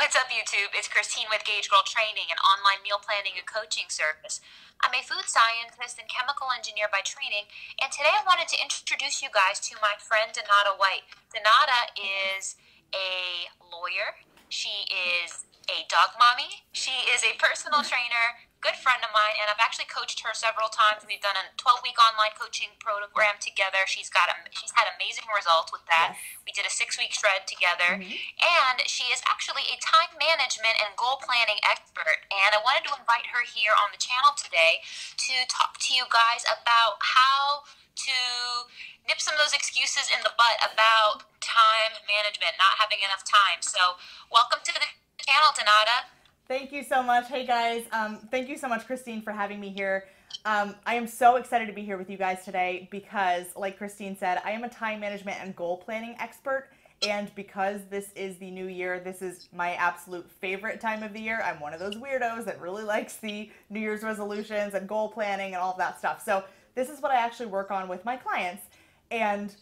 What's up, YouTube? It's Christine with Gauge Girl Training, an online meal planning and coaching service. I'm a food scientist and chemical engineer by training, and today I wanted to introduce you guys to my friend Donata White. Donata is a lawyer. She is a dog mommy. She is a personal trainer, good friend of mine, and I've actually coached her several times. We've done a 12-week online coaching program together. She's had amazing results with that. Yes. We did a 6-week shred together, and she is actually a time management and goal planning expert. And I wanted to invite her here on the channel today to talk to you guys about how to nip some of those excuses in the butt about time management, not having enough time. So welcome to the channel, Donata. Thank you so much. Hey guys, thank you so much, Christine, for having me here. I am so excited to be here with you guys today because, like Christine said, I am a time management and goal planning expert. And because this is the new year, this is my absolute favorite time of the year. I'm one of those weirdos that really likes the New Year's resolutions and goal planning and all of that stuff. So this is what I actually work on with my clients. And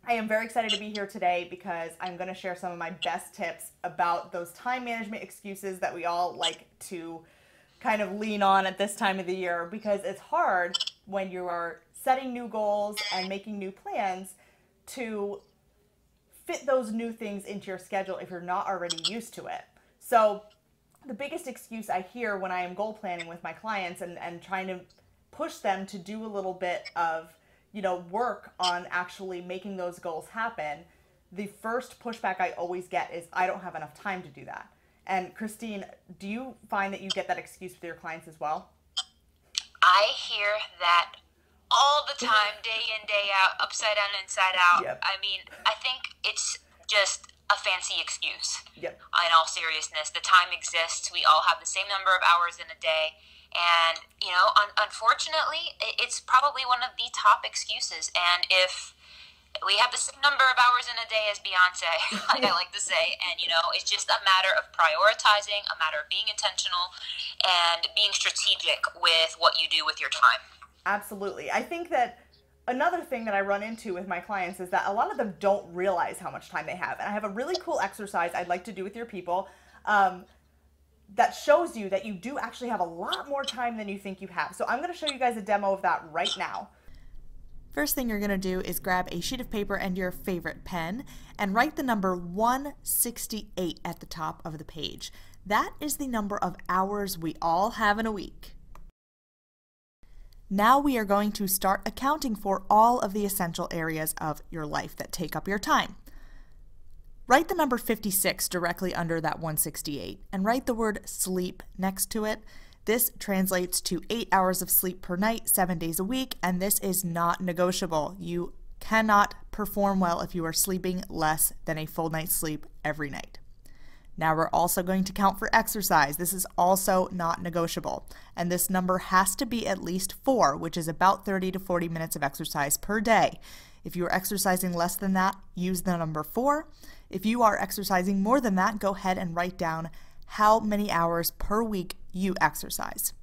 I am very excited to be here today because I'm going to share some of my best tips about those time management excuses that we all like to kind of lean on at this time of the year, because it's hard when you are setting new goals and making new plans to fit those new things into your schedule if you're not already used to it. So the biggest excuse I hear when I am goal planning with my clients and trying to push them to do a little bit of work on actually making those goals happen, the first pushback I always get is, I don't have enough time to do that. And Christine, do you find that you get that excuse with your clients as well? I hear that all the time, day in, day out, upside down, inside out. Yep. I mean, I think it's just a fancy excuse. Yep. In all seriousness, the time exists. We all have the same number of hours in a day. And, unfortunately, it's probably one of the top excuses. And if we have the same number of hours in a day as Beyonce, like I like to say, and, it's just a matter of prioritizing, a matter of being intentional, and being strategic with what you do with your time. Absolutely. I think that another thing that I run into with my clients is that a lot of them don't realize how much time they have. And I have a really cool exercise I'd like to do with your people that shows you that you do actually have a lot more time than you think you have. So I'm going to show you guys a demo of that right now. First thing you're going to do is grab a sheet of paper and your favorite pen and write the number 168 at the top of the page. That is the number of hours we all have in a week. Now we are going to start accounting for all of the essential areas of your life that take up your time. Write the number 56 directly under that 168 and write the word sleep next to it. This translates to 8 hours of sleep per night, 7 days a week, and this is not negotiable. You cannot perform well if you are sleeping less than a full night's sleep every night. Now we're also going to count for exercise. This is also not negotiable. And this number has to be at least 4, which is about 30 to 40 minutes of exercise per day. If you are exercising less than that, use the number 4. If you are exercising more than that, go ahead and write down how many hours per week you exercise.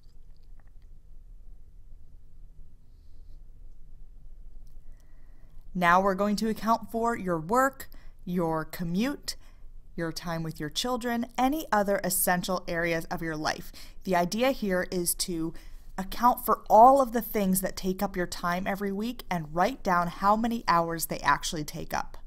Now we're going to account for your work, your commute, your time with your children, any other essential areas of your life. The idea here is to account for all of the things that take up your time every week and write down how many hours they actually take up.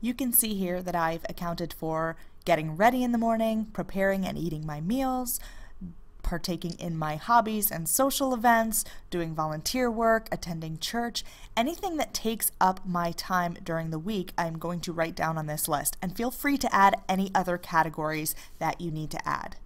You can see here that I've accounted for getting ready in the morning, preparing and eating my meals, partaking in my hobbies and social events, doing volunteer work, attending church. Anything that takes up my time during the week, I'm going to write down on this list, and feel free to add any other categories that you need to add.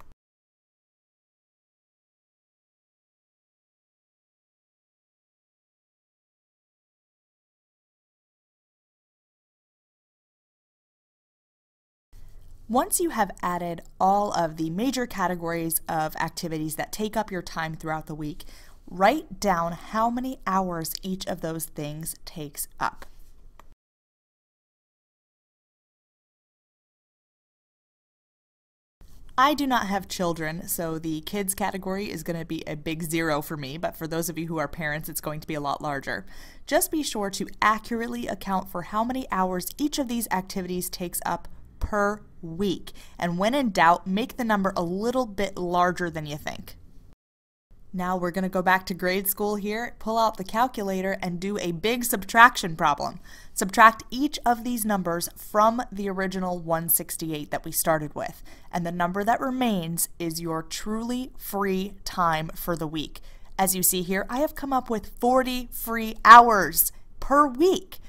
Once you have added all of the major categories of activities that take up your time throughout the week, write down how many hours each of those things takes up. I do not have children, so the kids category is going to be a big 0 for me, but for those of you who are parents, it's going to be a lot larger. Just be sure to accurately account for how many hours each of these activities takes up per week. And when in doubt, make the number a little bit larger than you think. Now we're going to go back to grade school here, pull out the calculator, and do a big subtraction problem. Subtract each of these numbers from the original 168 that we started with, and the number that remains is your truly free time for the week. As you see here, I have come up with 40 free hours per week.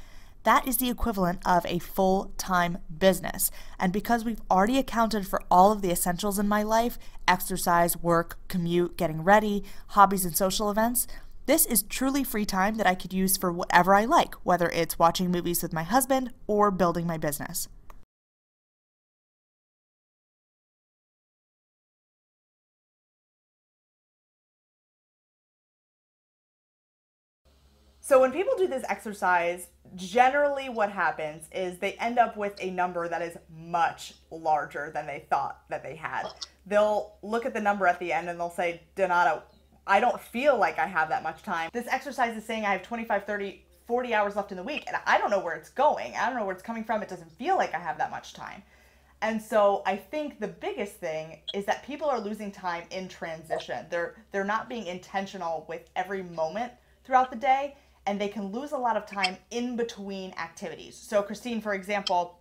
That is the equivalent of a full-time business. And because we've already accounted for all of the essentials in my life, exercise, work, commute, getting ready, hobbies, and social events, this is truly free time that I could use for whatever I like, whether it's watching movies with my husband or building my business. So when people do this exercise, generally what happens is they end up with a number that is much larger than they thought that they had. They'll look at the number at the end and they'll say, Donato, I don't feel like I have that much time. This exercise is saying I have 25, 30, 40 hours left in the week, and I don't know where it's going. I don't know where it's coming from. It doesn't feel like I have that much time. And so I think the biggest thing is that people are losing time in transition. They're not being intentional with every moment throughout the day, and they can lose a lot of time in between activities. So Christine, for example,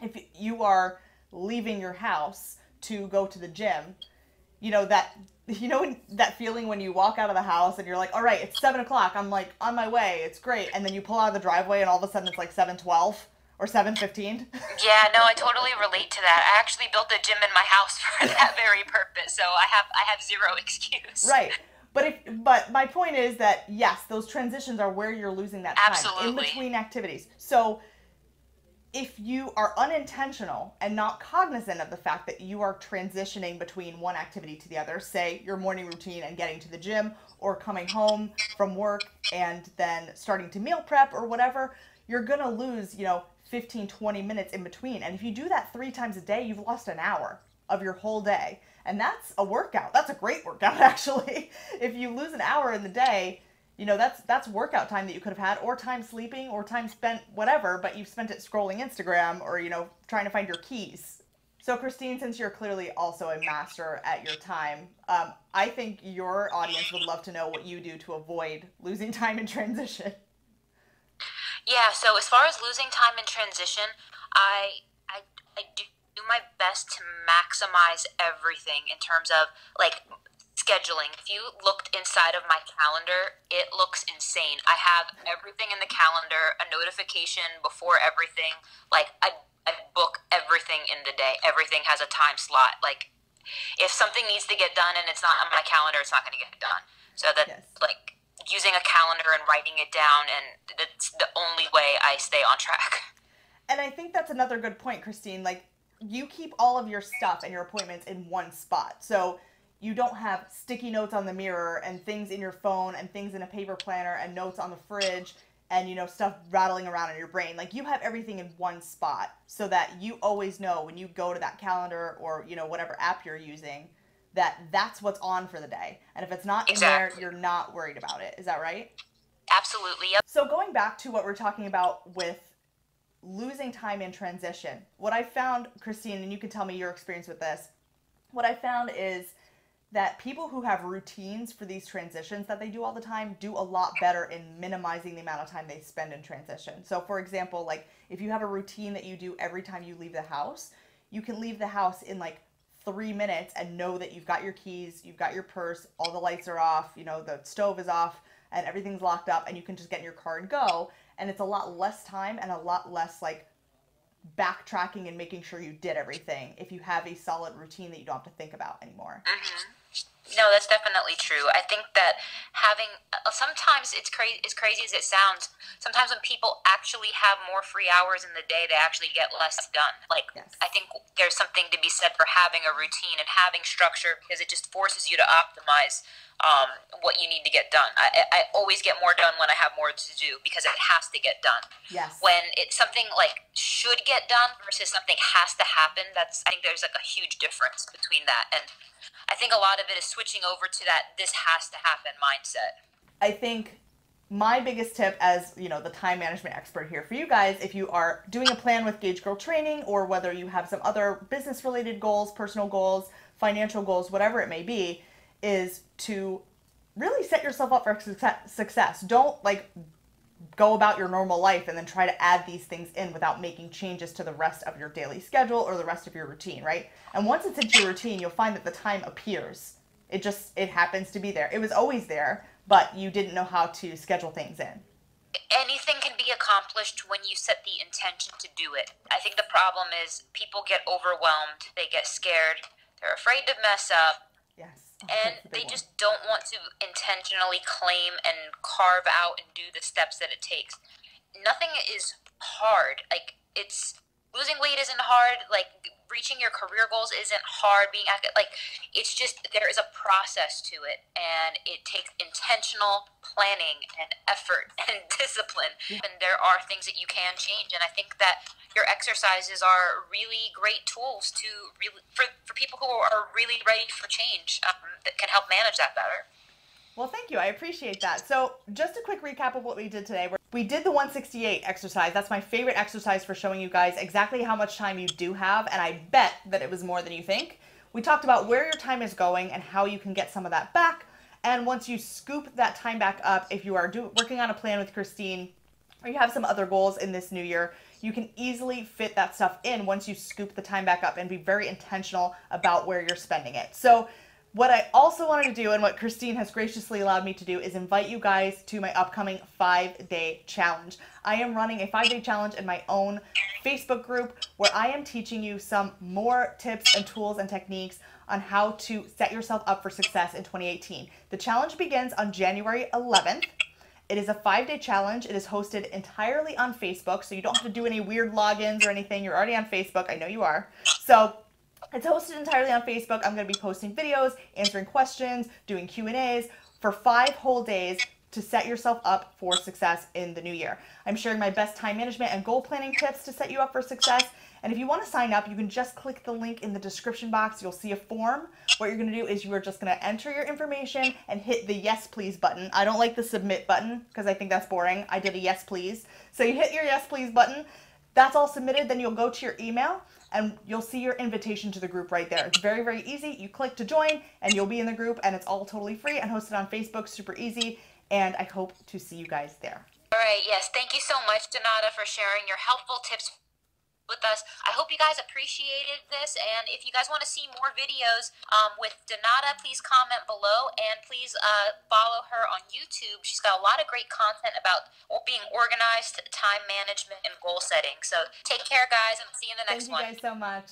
if you are leaving your house to go to the gym, that feeling when you walk out of the house and you're like, all right, it's 7 o'clock. I'm like on my way. It's great. And then you pull out of the driveway and all of a sudden it's like 7:12 or 7:15. Yeah, no, I totally relate to that. I actually built a gym in my house for that very purpose. So I have zero excuse. Right. But my point is that, yes, those transitions are where you're losing that time. Absolutely. In between activities. So if you are unintentional and not cognizant of the fact that you are transitioning between one activity to the other, say your morning routine and getting to the gym, or coming home from work and then starting to meal prep or whatever, you're going to lose, 15, 20 minutes in between. And if you do that 3 times a day, you've lost an hour of your whole day. And that's a workout. That's a great workout, actually. If you lose an hour in the day, that's workout time that you could have had, or time sleeping, or time spent whatever, but you've spent it scrolling Instagram or, trying to find your keys. So Christine, since you're clearly also a master at your time, I think your audience would love to know what you do to avoid losing time in transition. Yeah, so as far as losing time in transition, I do my best to maximize everything in terms of scheduling. If you looked inside of my calendar, it looks insane. I have everything in the calendar, a notification before everything. I book everything in the day. Everything has a time slot. If something needs to get done and it's not on my calendar, it's not going to get done. So that Yes. Using a calendar and writing it down, and it's the only way I stay on track. And I think that's another good point, Christine. You keep all of your stuff and your appointments in one spot. So you don't have sticky notes on the mirror and things in your phone and things in a paper planner and notes on the fridge and, stuff rattling around in your brain. You have everything in one spot so that you always know when you go to that calendar or, whatever app you're using, that's what's on for the day. And if it's not in there, you're not worried about it. Is that right? Absolutely. Yep. So going back to what we're talking about with losing time in transition, what I found, Christine, and you can tell me your experience with this, what I found is that people who have routines for these transitions that they do all the time do a lot better in minimizing the amount of time they spend in transition. So for example, if you have a routine that you do every time you leave the house, you can leave the house in 3 minutes and know that you've got your keys, you've got your purse, all the lights are off, the stove is off, and everything's locked up, and you can just get in your car and go. And it's a lot less time and a lot less backtracking and making sure you did everything if you have a solid routine that you don't have to think about anymore. Mm-hmm. No, that's definitely true. I think that sometimes it's crazy as it sounds, sometimes when people actually have more free hours in the day, they actually get less done. Yes. I think there's something to be said for having a routine and having structure, because it just forces you to optimize what you need to get done. I always get more done when I have more to do because it has to get done. Yes. When it's something like should get done versus something has to happen, I think there's like a huge difference between that. And I think a lot of it is switching over to that this has to happen mindset. I think my biggest tip as, the time management expert here for you guys, if you are doing a plan with Gage Girl Training, or whether you have some other business related goals, personal goals, financial goals, whatever it may be, is to really set yourself up for success. Don't go about your normal life and then try to add these things in without making changes to the rest of your daily schedule or the rest of your routine, right? And once it's into your routine, you'll find that the time appears. It happens to be there. It was always there, but you didn't know how to schedule things in. Anything can be accomplished when you set the intention to do it. I think the problem is people get overwhelmed, they get scared, they're afraid to mess up. Yes. And they just don't want to intentionally claim and carve out and do the steps that it takes. Nothing is hard. It's losing weight isn't hard. Reaching your career goals isn't hard. It's just there is a process to it, and it takes intentional planning and effort and discipline. Yeah. And there are things that you can change. And I think that your exercises are really great tools for people who are really ready for change that can help manage that better. Well, thank you. I appreciate that. So just a quick recap of what we did today. We did the 168 exercise. That's my favorite exercise for showing you guys exactly how much time you do have, and I bet that it was more than you think. We talked about where your time is going and how you can get some of that back. And once you scoop that time back up, if you are working on a plan with Christine, or you have some other goals in this new year, you can easily fit that stuff in once you scoop the time back up and be very intentional about where you're spending it. So what I also wanted to do, and what Christine has graciously allowed me to do, is invite you guys to my upcoming 5-day challenge. I am running a 5-day challenge in my own Facebook group where I am teaching you some more tips and tools and techniques on how to set yourself up for success in 2018. The challenge begins on January 11th. It is a 5-day challenge. It is hosted entirely on Facebook, so you don't have to do any weird logins or anything. You're already on Facebook. I know you are. So it's hosted entirely on Facebook. I'm going to be posting videos, answering questions, doing Q&As for 5 whole days to set yourself up for success in the new year. I'm sharing my best time management and goal planning tips to set you up for success. And if you want to sign up, you can just click the link in the description box. You'll see a form. What you're going to do is you are just going to enter your information and hit the yes please button. I don't like the submit button because I think that's boring. I did a yes please. So you hit your yes please button. That's all submitted. Then you'll go to your email and you'll see your invitation to the group right there. It's very, very easy. You click to join and you'll be in the group, and it's all totally free and hosted on Facebook, super easy. And I hope to see you guys there. All right, yes. Thank you so much, Donata, for sharing your helpful tips with us. I hope you guys appreciated this, and if you guys want to see more videos with Donata, please comment below, and please follow her on YouTube. She's got a lot of great content about being organized, time management, and goal setting. So take care, guys, and see you in the next one. Thank you guys so much.